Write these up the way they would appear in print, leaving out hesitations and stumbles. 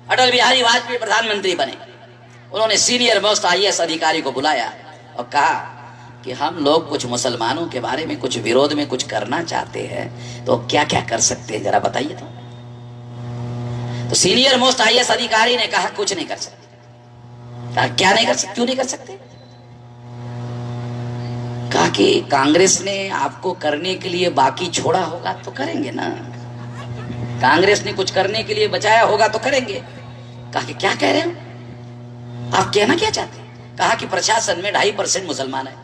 अटल बिहारी वाजपेयी प्रधानमंत्री बने। उन्होंने सीनियर मोस्ट आईएएस अधिकारी को बुलाया और कहा कि हम लोग कुछ मुसलमानों के बारे में कुछ विरोध में कुछ करना चाहते हैं, तो क्या क्या कर सकते हैं जरा बताइए। तो सीनियर मोस्ट आईएएस अधिकारी ने कहा कुछ नहीं कर सकते। कहा क्या नहीं कर सकते, क्यों नहीं कर सकते? कहा कि कांग्रेस ने आपको करने के लिए बाकी छोड़ा होगा तो करेंगे ना, कांग्रेस ने कुछ करने के लिए बचाया होगा तो करेंगे। कहा कि क्या कह रहे हो आप, कहना क्या चाहते हैं? कहा कि प्रशासन में 2.5% मुसलमान है,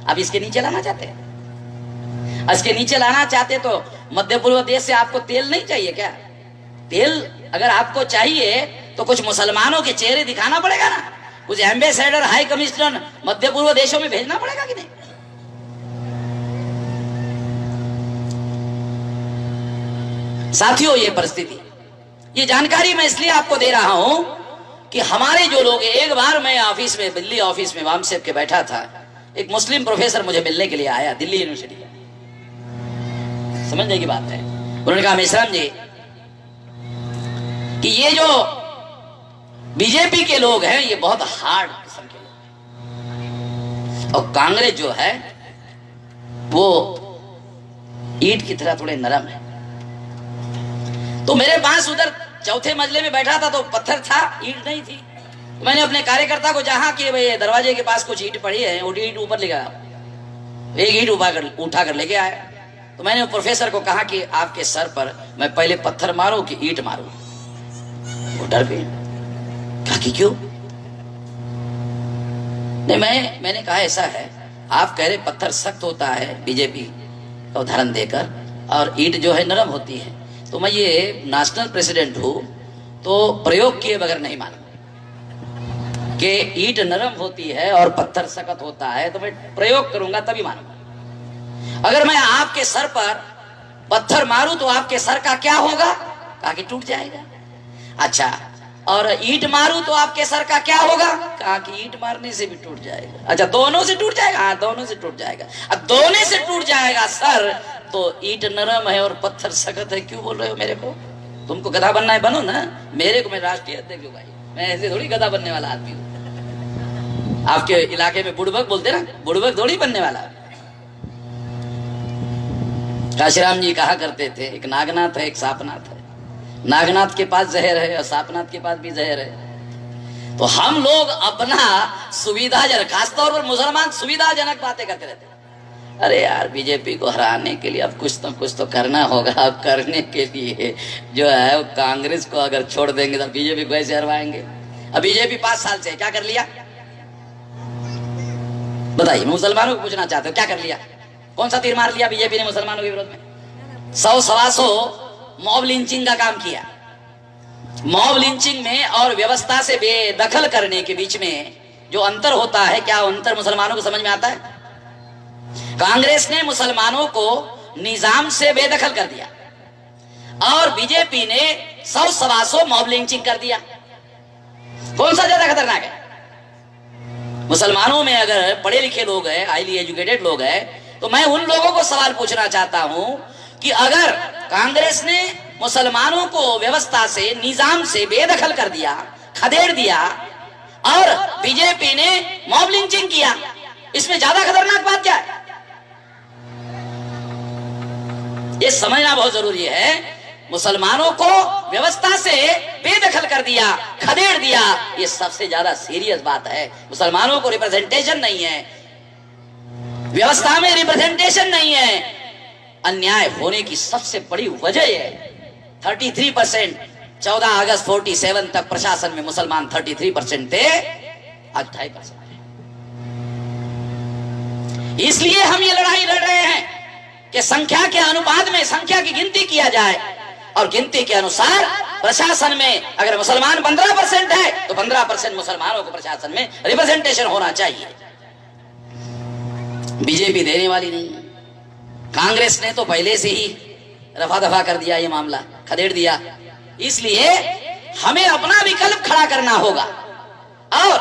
आप इसके नीचे लाना चाहते हैं? इसके नीचे लाना चाहते तो मध्य पूर्व देश से आपको तेल नहीं चाहिए क्या? तेल अगर आपको चाहिए तो कुछ मुसलमानों के चेहरे दिखाना पड़ेगा ना, कुछ एम्बेसडर हाई कमिश्नर मध्य पूर्व देशों में भेजना पड़ेगा कि नहीं? साथियों, ये परिस्थिति, ये जानकारी मैं इसलिए आपको दे रहा हूं कि हमारे जो लोग, एक बार मैं ऑफिस में, दिल्ली ऑफिस में वामसेब के बैठा था, एक मुस्लिम प्रोफेसर मुझे मिलने के लिए आया दिल्ली यूनिवर्सिटी का। समझने की बात है। उन्होंने कहा मेश्राम जी कि ये जो बीजेपी के लोग हैं ये बहुत हार्ड किस्म के लोग, और कांग्रेस जो है वो ईंट की तरह थोड़े नरम है। तो मेरे पास उधर चौथे मंजिले में बैठा था तो पत्थर था, ईंट नहीं थी। तो मैंने अपने कार्यकर्ता को जहां कि भाई दरवाजे के पास कुछ ईंट पड़ी है, वो ईंट ऊपर ले गया, एक ईंट उठा कर लेके आया। तो मैंने प्रोफेसर को कहा कि आपके सर पर मैं पहले पत्थर मारूं कि ईंट मारूं? वो डर गए। कहा कि क्यों? नहीं, मैंने कहा ऐसा है, आप कह रहे पत्थर सख्त होता है बीजेपी का उदाहरण देकर, और ईंट जो है नरम होती है, तो मैं ये नेशनल प्रेसिडेंट हूं तो प्रयोग किए बगैर नहीं मानूंगा कि ईंट नरम होती है और पत्थर सख्त होता है, तो मैं प्रयोग करूंगा तभी मानूंगा। अगर मैं आपके सर पर पत्थर मारूं तो आपके सर का क्या होगा? कहा कि टूट जाएगा। अच्छा, और ईंट मारूं तो आपके सर का क्या होगा? कहा कि ईंट मारने से भी टूट जाएगा। अच्छा, दोनों से टूट जाएगा? हाँ, दोनों से टूट जाएगा। अब दोनों से टूट जाएगा सर, तो ईंट नरम है और पत्थर सख्त है, क्यों बोल रहे हो मेरे को? तुमको गधा बनना है, बनो ना। मेरे को, मैं राष्ट्रीय अध्यक्ष हूँ भाई, मैं ऐसे थोड़ी गधा बनने वाला आदमी हूँ। आपके इलाके में बुड़बक बोलते ना, बुड़बक थोड़ी बनने वाला। काशीराम जी कहा करते थे, एक नागनाथ है एक सापनाथ है, नागनाथ के पास जहर है और सापनाथ के पास भी जहर है। तो हम लोग अपना सुविधाजनक, खासतौर पर मुसलमान सुविधाजनक बातें करते रहते हैं। अरे यार, बीजेपी को हराने के लिए अब कुछ तो करना होगा। अब करने के लिए जो है वो कांग्रेस को अगर छोड़ देंगे तो बीजेपी को ऐसे हरवाएंगे। अब बीजेपी 5 साल से क्या कर लिया बताइए? मुसलमानों को पूछना चाहते हो क्या कर लिया? कौन सा तीर मार लिया बीजेपी ने मुसलमानों के विरोध में? 100-125 मॉब लिंचिंग का काम किया। मॉब लिंचिंग में और व्यवस्था से बेदखल करने के बीच में जो अंतर होता है, क्या अंतर मुसलमानों को समझ में आता है? कांग्रेस ने मुसलमानों को निजाम से बेदखल कर दिया और बीजेपी ने 100-125 मॉब लिंचिंग कर दिया। कौन सा ज्यादा खतरनाक है? मुसलमानों में अगर पढ़े लिखे लोग हैं, हाईली एजुकेटेड लोग हैं, तो मैं उन लोगों को सवाल पूछना चाहता हूं कि अगर कांग्रेस ने मुसलमानों को व्यवस्था से, निजाम से बेदखल कर दिया, खदेड़ दिया, और बीजेपी ने मॉब लिंचिंग किया, इसमें ज्यादा खतरनाक बात क्या है? ये समझना बहुत जरूरी है। मुसलमानों को व्यवस्था से बेदखल कर दिया, खदेड़ दिया, ये सबसे ज्यादा सीरियस बात है। मुसलमानों को रिप्रेजेंटेशन नहीं है, व्यवस्था में रिप्रेजेंटेशन नहीं है। अन्याय होने की सबसे बड़ी वजह है 33%। 14 अगस्त 47 तक प्रशासन में मुसलमान 33% थे, आज 2.5%। इसलिए हम ये लड़ाई लड़ रहे हैं कि संख्या के अनुपात में संख्या की गिनती किया जाए, और गिनती के अनुसार प्रशासन में अगर मुसलमान 15% है तो 15% मुसलमानों को प्रशासन में रिप्रेजेंटेशन होना चाहिए। बीजेपी देने वाली नहीं है। कांग्रेस ने तो पहले से ही रफा दफा कर दिया, ये मामला खदेड़ दिया। इसलिए हमें अपना विकल्प खड़ा करना होगा, और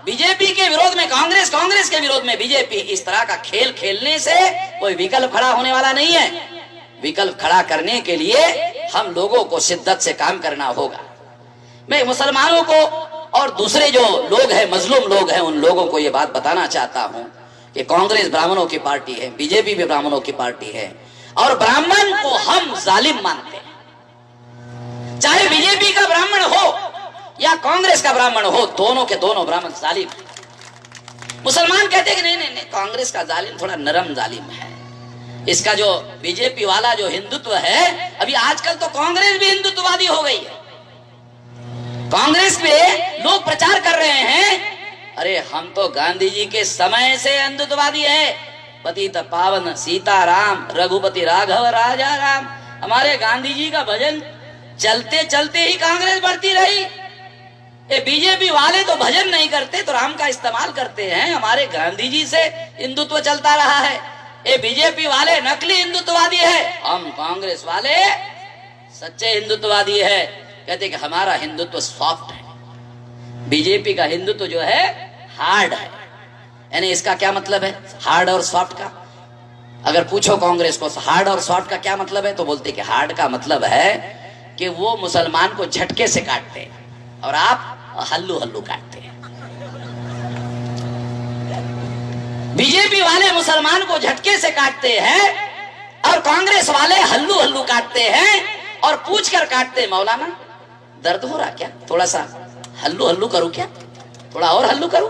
बीजेपी के विरोध में कांग्रेस, कांग्रेस के विरोध में बीजेपी, इस तरह का खेल खेलने से कोई विकल्प खड़ा होने वाला नहीं है। विकल्प खड़ा करने के लिए हम लोगों को शिद्दत से काम करना होगा। मैं मुसलमानों को और दूसरे जो लोग हैं, मजलूम लोग हैं, उन लोगों को ये बात बताना चाहता हूं कि कांग्रेस ब्राह्मणों की पार्टी है, बीजेपी भी ब्राह्मणों की पार्टी है, और ब्राह्मण को हम जालिम मानते हैं। चाहे बीजेपी का ब्राह्मण हो या कांग्रेस का ब्राह्मण हो, दोनों के दोनों ब्राह्मण जालिम है। मुसलमान कहते हैं कि नहीं नहीं नहीं, कांग्रेस का जालिम थोड़ा नरम जालिम है। इसका जो बीजेपी वाला जो हिंदुत्व है, अभी आजकल तो कांग्रेस भी हिंदुत्ववादी हो गई है। कांग्रेस पे लोग प्रचार कर रहे हैं, अरे हम तो गांधी जी के समय से हिंदुत्ववादी है। पतित पावन सीताराम रघुपति राघव राजा राम, हमारे गांधी जी का भजन चलते चलते ही कांग्रेस बढ़ती रही। ये बीजेपी वाले तो भजन नहीं करते, तो राम का इस्तेमाल करते हैं। हमारे गांधी जी से हिंदुत्व चलता रहा है। ये बीजेपी वाले नकली हिंदुत्ववादी है, हम कांग्रेस वाले सच्चे हिंदुत्ववादी है। कहते कि हमारा हिंदुत्व सॉफ्ट है, बीजेपी का हिंदुत्व जो है हार्ड है। यानी इसका क्या मतलब है हार्ड और सॉफ्ट का? अगर पूछो कांग्रेस को हार्ड और सॉफ्ट का क्या मतलब है, तो बोलते कि हार्ड का मतलब है कि वो मुसलमान को झटके से काटते हैं और आप हल्लू हल्लू काटते हैं। बीजेपी वाले मुसलमान को झटके से काटते हैं और कांग्रेस वाले हल्लू हल्लू काटते हैं, और पूछ कर काटते, मौलाना दर्द हो रहा क्या, थोड़ा सा हल्लू हल्लू करूं क्या, थोड़ा और हल्लू करूं?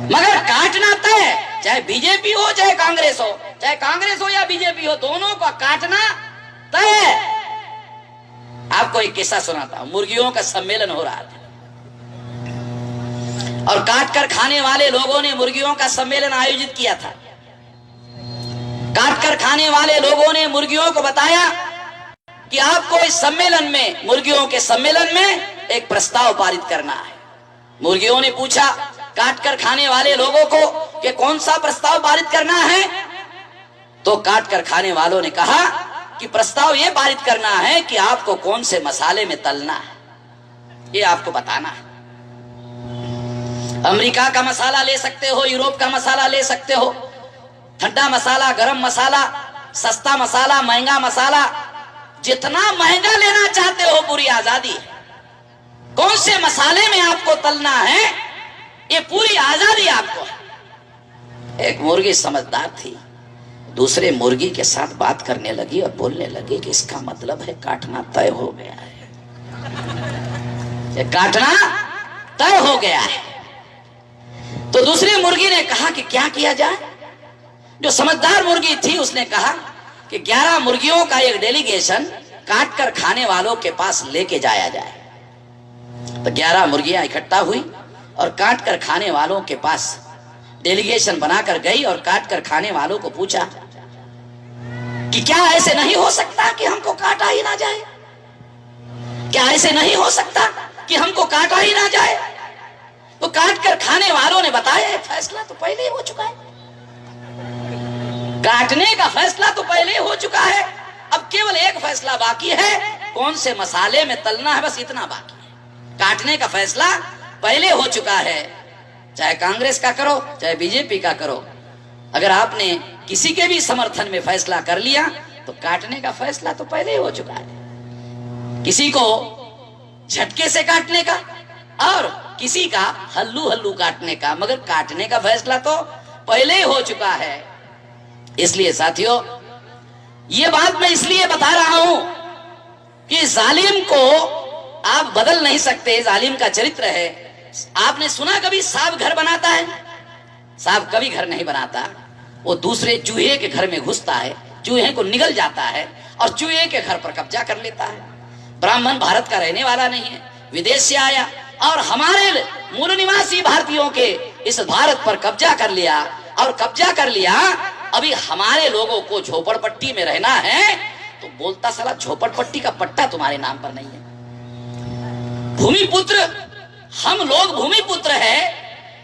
मगर काटना तय, चाहे बीजेपी हो चाहे कांग्रेस हो, चाहे कांग्रेस हो या बीजेपी हो, दोनों का काटना तय है। आपको एक किस्सा सुनाता हूं। मुर्गियों का सम्मेलन हो रहा था और काट कर खाने वाले लोगों ने मुर्गियों का सम्मेलन आयोजित किया था। काट कर खाने वाले लोगों ने मुर्गियों को बताया कि आपको इस सम्मेलन में, मुर्गियों के सम्मेलन में एक प्रस्ताव पारित करना है। मुर्गियों ने पूछा काट कर खाने वाले लोगों को कि कौन सा प्रस्ताव पारित करना है। तो काट कर खाने वालों ने कहा कि प्रस्ताव यह पारित करना है कि आपको कौन से मसाले में तलना है, ये आपको बताना है। अमेरिका का मसाला ले सकते हो, यूरोप का मसाला ले सकते हो, ठंडा मसाला, गरम मसाला, सस्ता मसाला, महंगा मसाला, जितना महंगा लेना चाहते हो, पूरी आजादी। कौन से मसाले में आपको तलना है, ये पूरी आजादी आपको है। एक मुर्गी समझदार थी, दूसरे मुर्गी के साथ बात करने लगी और बोलने लगी कि इसका मतलब है काटना तय हो गया है, ये काटना तय हो गया है। तो दूसरी मुर्गी ने कहा कि क्या किया जाए। जो समझदार मुर्गी थी उसने कहा कि 11 मुर्गियों का एक डेलीगेशन काट कर खाने वालों के पास लेके जाया जाए। तो 11 मुर्गियां इकट्ठा हुई और काट कर खाने वालों के पास डेलीगेशन बनाकर गई और काट कर खाने वालों को पूछा कि क्या ऐसे नहीं हो सकता कि हमको काटा ही ना जाए, क्या ऐसे नहीं हो सकता कि हमको काटा ही ना जाए। तो काट कर खाने वालों ने बताया फैसला तो पहले ही हो चुका है, काटने का फैसला तो पहले ही हो चुका है, अब केवल एक फैसला बाकी है, कौन से मसाले में तलना है, बस इतना बाकी है। काटने का फैसला पहले हो चुका है, चाहे कांग्रेस का करो चाहे बीजेपी का करो। अगर आपने किसी के भी समर्थन में फैसला कर लिया तो काटने का फैसला तो पहले ही हो चुका है। किसी को झटके से काटने का और किसी का हल्लू हल्लू काटने का, मगर काटने का फैसला तो पहले ही हो चुका है। इसलिए साथियों, ये बात मैं इसलिए बता रहा हूं कि जालिम को आप बदल नहीं सकते, जालिम का चरित्र है। आपने सुना कभी सांप घर बनाता है? सांप कभी घर नहीं बनाता, वो दूसरे चूहे के घर में घुसता है, चूहे को निगल जाता है और चूहे के घर पर कब्जा कर लेता है। ब्राह्मण भारत का रहने वाला नहीं है, विदेश से आया और हमारे मूल निवासी भारतीयों के इस भारत पर कब्जा कर लिया और कब्जा कर लिया। अभी हमारे लोगों को झोपड़पट्टी में रहना है तो बोलता साला झोपड़पट्टी का पट्टा तुम्हारे नाम पर नहीं है। भूमिपुत्र, हम लोग भूमिपुत्र है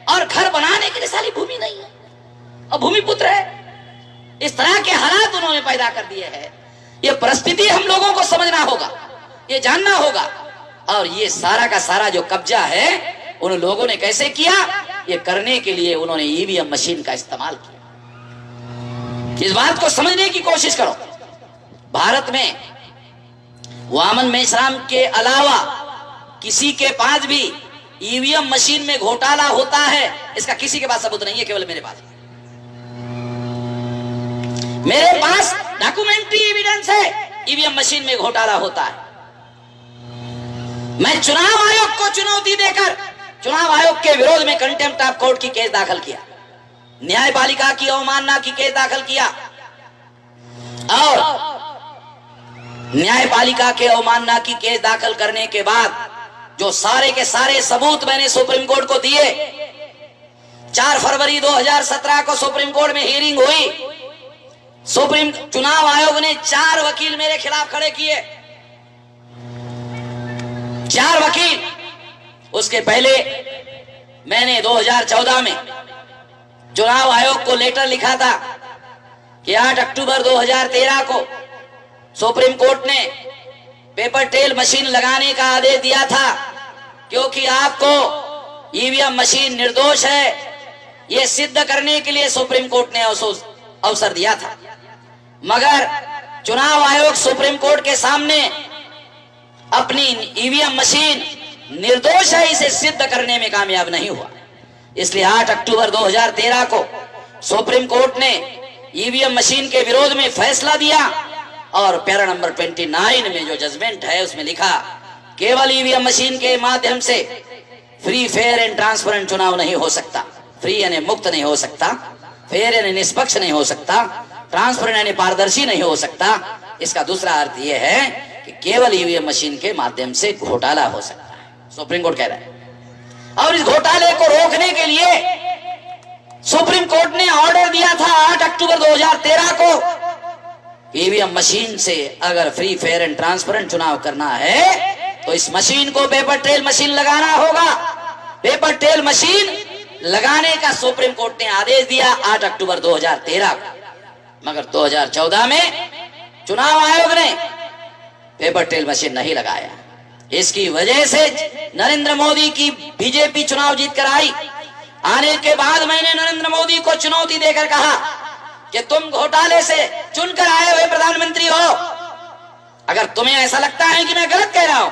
और घर बनाने के लिए साली भूमि नहीं है और भूमिपुत्र है। इस तरह के हालात उन्होंने पैदा कर दिए हैं। ये परिस्थिति हम लोगों को समझना होगा, ये जानना होगा। और ये सारा का सारा जो कब्जा है उन लोगों ने कैसे किया, ये करने के लिए उन्होंने ईवीएम मशीन का इस्तेमाल किया। इस बात को समझने की कोशिश करो। भारत में वामन मेश्राम के अलावा किसी के पास भी ईवीएम मशीन में घोटाला होता है, इसका किसी के पास सबूत नहीं है, केवल मेरे पास। मेरे पास डॉक्यूमेंट्री एविडेंस है ईवीएम मशीन में घोटाला होता है। मैं चुनाव आयोग को चुनौती देकर चुनाव आयोग के विरोध में कंटेम्प्ट ऑफ कोर्ट की केस दाखिल किया, न्यायपालिका की अवमानना की केस दाखिल किया, और न्यायपालिका के अवमानना की केस दाखिल करने के बाद जो सारे के सारे सबूत मैंने सुप्रीम कोर्ट को दिए। 4 फरवरी 2017 को सुप्रीम कोर्ट में हियरिंग हुई। सुप्रीम चुनाव आयोग ने 4 वकील मेरे खिलाफ खड़े किए, 4 वकील। उसके पहले मैंने 2014 में चुनाव आयोग को लेटर लिखा था कि 8 अक्टूबर 2013 को सुप्रीम कोर्ट ने पेपर ट्रेल मशीन लगाने का आदेश दिया था, क्योंकि आपको ईवीएम मशीन निर्दोष है यह सिद्ध करने के लिए सुप्रीम कोर्ट ने अवसर दिया था। मगर चुनाव आयोग सुप्रीम कोर्ट के सामने अपनी ईवीएम मशीन निर्दोष है इसे सिद्ध करने में कामयाब नहीं हुआ। इसलिए 8 अक्टूबर 2013 को सुप्रीम कोर्ट ने ईवीएम मशीन के विरोध में फैसला दिया और पैरा नंबर 29 में जो जजमेंट है उसमें लिखा, केवल ईवीएम मशीन के माध्यम से फ्री फेयर एंड ट्रांसपेरेंट चुनाव नहीं हो सकता। फ्री यानी मुक्त नहीं हो सकता, फेयर यानी निष्पक्ष नहीं हो सकता, ट्रांसपेरेंट यानी पारदर्शी नहीं हो सकता। इसका दूसरा अर्थ यह है कि केवल ईवीएम मशीन के माध्यम से घोटाला हो सकता है, सुप्रीम कोर्ट कह रहा है। और इस घोटाले को रोकने के लिए सुप्रीम कोर्ट ने ऑर्डर दिया था 8 अक्टूबर 2013 को, ईवीएम मशीन से अगर फ्री फेयर एंड ट्रांसपेरेंट चुनाव करना है तो इस मशीन को पेपर ट्रेल मशीन लगाना होगा। पेपर ट्रेल मशीन लगाने का सुप्रीम कोर्ट ने आदेश दिया 8 अक्टूबर 2013 को। मगर 2014 में चुनाव आयोग ने पेपर ट्रेल मशीन नहीं लगाया। इसकी वजह से नरेंद्र मोदी की बीजेपी चुनाव जीत कर आई। आने के बाद मैंने नरेंद्र मोदी को चुनौती देकर कहा कि तुम घोटाले से चुनकर आए हुए प्रधानमंत्री हो, अगर तुम्हें ऐसा लगता है कि मैं गलत कह रहा हूं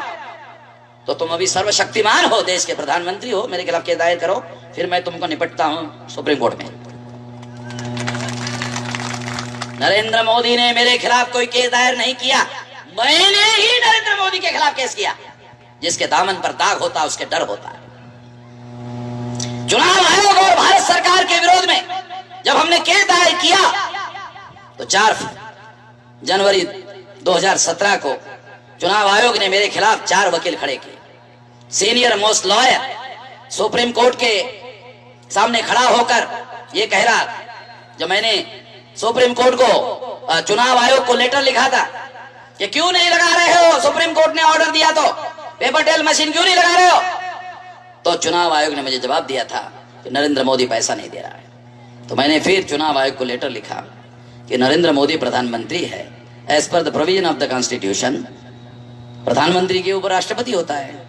तो तुम अभी सर्वशक्तिमान हो, देश के प्रधानमंत्री हो, मेरे खिलाफ केस दायर करो, फिर मैं तुमको निपटता हूं सुप्रीम कोर्ट में। नरेंद्र मोदी ने मेरे खिलाफ कोई केस दायर नहीं किया, मैंने ही नरेंद्र मोदी के खिलाफ केस किया। जिसके दामन पर दाग होता है उसके डर होता है। चुनाव आयोग और भारत सरकार के विरोध में जब हमने केस दायर किया तो 4 जनवरी 2017 को चुनाव आयोग ने मेरे खिलाफ 4 वकील खड़े किए। Senior most lawyer supreme court के सामने खड़ा होकर यह कह रहा, जब मैंने सुप्रीम कोर्ट को चुनाव आयोग को लेटर लिखा था कि क्यों नहीं लगा रहे हो, सुप्रीम कोर्ट ने ऑर्डर दिया तो पेपर ट्रेल मशीन क्यों नहीं लगा रहे हो, तो चुनाव आयोग ने मुझे जवाब दिया था कि नरेंद्र मोदी पैसा नहीं दे रहा है। तो मैंने फिर चुनाव आयोग को लेटर लिखा कि नरेंद्र मोदी प्रधानमंत्री है, as per the provision of the constitution प्रधानमंत्री के ऊपर राष्ट्रपति होता है।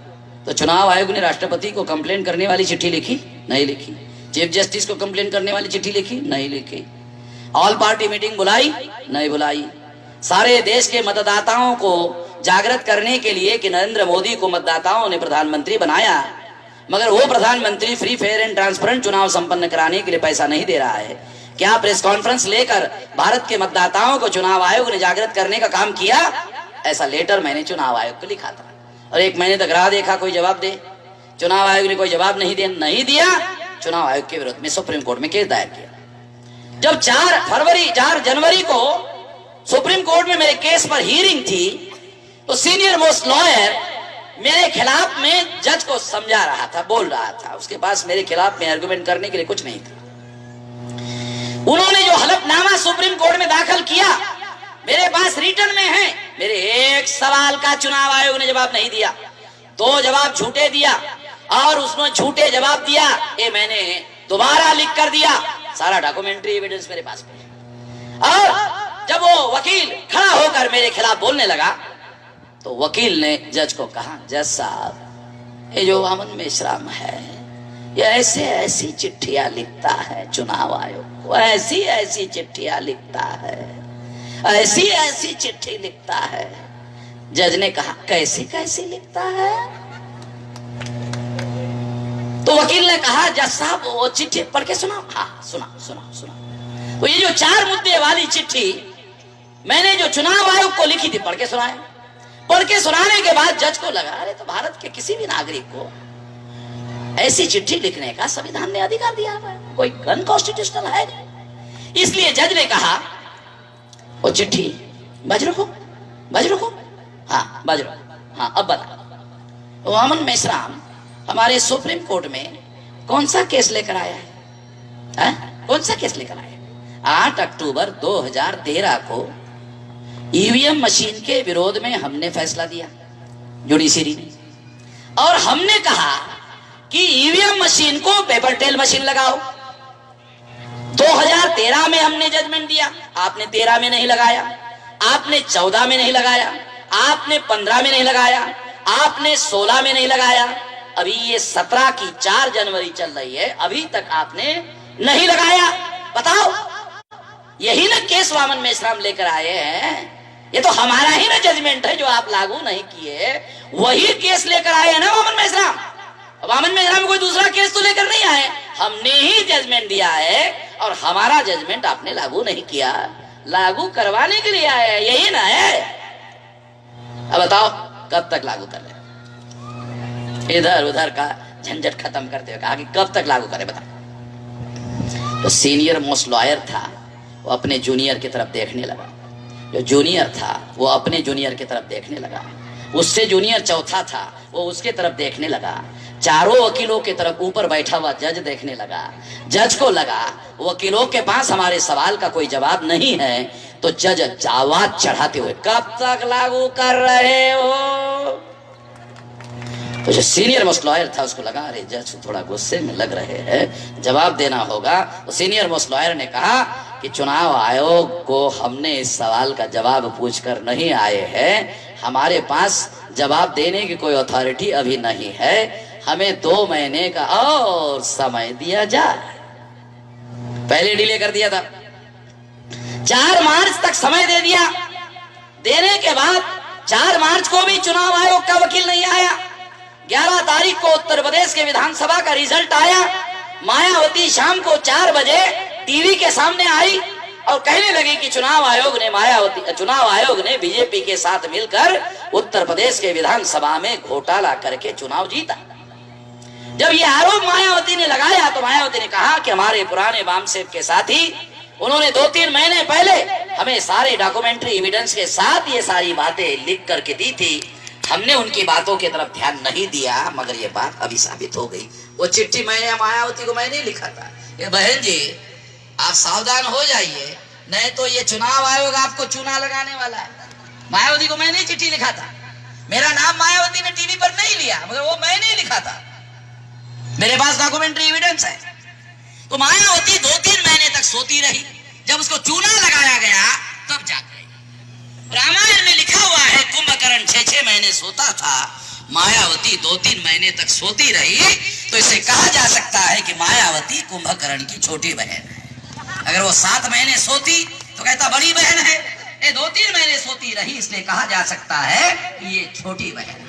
तो चुनाव आयोग ने राष्ट्रपति को कंप्लेन करने वाली चिट्ठी लिखी? नहीं लिखी। चीफ जस्टिस को कंप्लेन करने वाली चिट्ठी लिखी? नहीं लिखी। ऑल पार्टी मीटिंग बुलाई? नहीं बुलाई। सारे देश के मतदाताओं को जागृत करने के लिए कि नरेंद्र मोदी को मतदाताओं ने प्रधानमंत्री बनाया, मगर वो प्रधानमंत्री फ्री फेयर एंड ट्रांसपेरेंट चुनाव संपन्न कराने के लिए पैसा नहीं दे रहा है। क्या प्रेस कॉन्फ्रेंस लेकर भारत के मतदाताओं को चुनाव आयोग ने जागृत करने का काम किया? ऐसा लेटर मैंने चुनाव आयोग को लिखा था और 1 महीने तक राह देखा कोई जवाब दे। चुनाव आयोग ने कोई जवाब नहीं दिया। चुनाव आयोग के विरोध में सुप्रीम कोर्ट में केस दायर किया। जब 4 जनवरी को सुप्रीम कोर्ट में मेरे केस पर हियरिंग थी तो सीनियर मोस्ट लॉयर मेरे खिलाफ में जज को समझा रहा था, बोल रहा था। उसके पास मेरे खिलाफ में आर्गुमेंट करने के लिए कुछ नहीं था। उन्होंने जो हलफनामा सुप्रीम कोर्ट में दाखिल किया मेरे पास रिटर्न में है। मेरे एक सवाल का चुनाव आयोग ने जवाब नहीं दिया, 2 जवाब झूठे दिया और उसने झूठे जवाब दिया, ये मैंने दोबारा लिख कर दिया। सारा डॉक्यूमेंट्री एविडेंस मेरे पास है। और जब वो वकील खड़ा होकर मेरे खिलाफ बोलने लगा तो वकील ने जज को कहा, जज साहब ये जो वामन मेश्राम है ये ऐसे ऐसी चिट्ठियां लिखता है चुनाव आयोग को, ऐसी ऐसी चिट्ठियां लिखता है, ऐसी ऐसी चिट्ठी लिखता है जज ने कहा कैसे कैसे लिखता है? तो वकील ने कहा जज साहब वो चिट्ठी पढ़ के सुना। हाँ सुना सुना सुना। तो ये जो 4 मुद्दे वाली चिट्ठी मैंने जो चुनाव आयोग को लिखी थी, पढ़ के सुनाया। पढ़ के सुनाने के बाद जज को लगा अरे तो भारत के किसी भी नागरिक को ऐसी चिट्ठी लिखने का संविधान ने अधिकार दिया है, कोई अनकॉन्स्टिट्यूशनल है नहीं। इसलिए जज ने कहा वो चिट्ठी बज रखो हाँ बज रखो। हाँ अब बता वामन मेश्राम हमारे सुप्रीम कोर्ट में कौन सा केस लेकर आया है? कौन सा केस लेकर आया? 8 अक्टूबर 2013 को ईवीएम मशीन के विरोध में हमने फैसला दिया जुडिशरी ने, और हमने कहा कि ईवीएम मशीन को पेपर टेल मशीन लगाओ। 2013 में हमने जजमेंट दिया, आपने 13 में नहीं लगाया, आपने 14 में नहीं लगाया, आपने 15 में नहीं लगाया, आपने 16 में नहीं लगाया। अभी ये 17 की 4 जनवरी चल रही है, अभी तक आपने नहीं लगाया। बताओ, यही ना केस वामन मेश्राम लेकर आए हैं। ये तो हमारा ही ना जजमेंट है जो आप लागू नहीं किए, वही केस लेकर आए हैं ना वामन मेश्राम। वामन मेश्राम कोई दूसरा केस तो लेकर नहीं आए, हमने ही जजमेंट दिया है और हमारा जजमेंट आपने लागू नहीं किया, लागू करवाने के लिए आए, यही ना है। अब बताओ कब तक लागू कर रहे? इधर उधर का झंझट खत्म करते हुए कहा कि कब तक लागू करे बताओ। तो सीनियर मोस्ट लॉयर था वो अपने जूनियर की तरफ देखने लगा, जो जूनियर था वो अपने जूनियर की तरफ देखने लगा, उससे जूनियर चौथा था वो उसके तरफ देखने लगा, चारों वकीलों की तरफ ऊपर बैठा हुआ जज देखने लगा। जज को लगा वकीलों के पास हमारे सवाल का कोई जवाब नहीं है, तो जज आवाज चढ़ाते हुए कब तक लागू कर रहे हो? तो जो सीनियर मोस्ट लॉयर था उसको लगा अरे जज थोड़ा गुस्से में लग रहे हैं, जवाब देना होगा। तो सीनियर मोस्ट लॉयर ने कहा कि चुनाव आयोग को हमने इस सवाल का जवाब पूछकर नहीं आए हैं, हमारे पास जवाब देने की कोई अथॉरिटी अभी नहीं है, हमें 2 महीने का और समय दिया जाए। पहले डिले कर दिया था, 4 मार्च तक समय दे दिया। देने के बाद 4 मार्च को भी चुनाव आयोग का वकील नहीं आया। 11 तारीख को उत्तर प्रदेश के विधानसभा का रिजल्ट आया। मायावती शाम को 4 बजे टीवी के सामने आई और कहने लगी कि चुनाव आयोग ने बीजेपी के साथ मिलकर उत्तर प्रदेश के विधानसभा में घोटाला करके चुनाव जीता। जब ये आरोप मायावती ने लगाया तो मायावती ने कहा कि हमारे पुराने वामसेवक के साथी उन्होंने 2-3 महीने पहले हमें सारे डॉक्यूमेंट्री एविडेंस के साथ ये सारी बातें लिख करके दी थी, हमने उनकी बातों की तरफ ध्यान नहीं दिया, मगर ये बात अभी साबित हो गई। वो चिट्ठी मैंने मायावती को मैंने लिखा था, ये बहन जी आप सावधान हो जाइए, नहीं तो ये चुनाव आयोग आपको चूना लगाने वाला है। मायावती को मैंने चिट्ठी लिखा था, मेरा नाम मायावती ने टीवी पर नहीं लिया, मगर वो मैंने लिखा था, मेरे पास डॉक्यूमेंट्री एविडेंस है। तो मायावती 2-3 महीने तक सोती रही, जब उसको चूना लगाया गया तब जाग गई। रामायण में लिखा हुआ है कुंभकर्ण 6-6 महीने सोता था, मायावती 2-3 महीने तक सोती रही, तो इसे कहा जा सकता है कि मायावती कुंभकर्ण की छोटी बहन है। अगर वो 7 महीने सोती तो कहता बड़ी बहन है, ये 2-3 महीने सोती रही, इसलिए कहा जा सकता है कि ये छोटी बहन है।